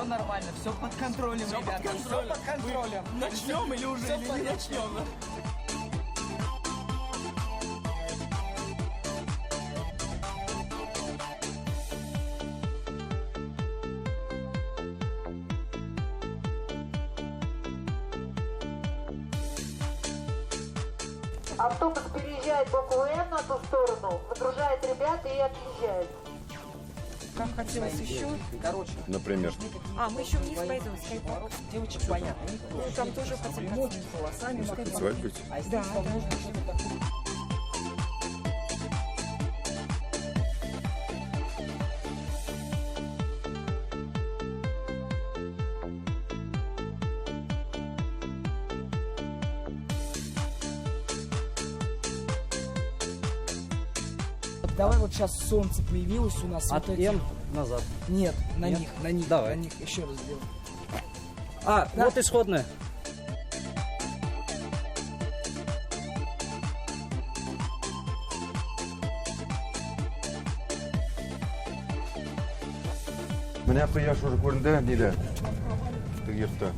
все нормально, все под контролем, ребята. Все под контролем. Начнем или уже не начнем? Автобус переезжает букву М на ту сторону, выгружает ребят и отъезжает. Как хотелось еще. Короче, Например. А, мы еще вниз пойдем, скайпарк. девочек понятно. Ну, там тоже хотим. Волосами, Танцевать будете? а здесь Да, вам да. нужно что-то такое. Давай вот сейчас солнце появилось у нас. От вот эти- М назад. Нет, на Нет? них, на них, Давай. на них. Еще раз сделай. А, Да. вот исходная. Менә кояш уже күренде, диде. Теге йортта.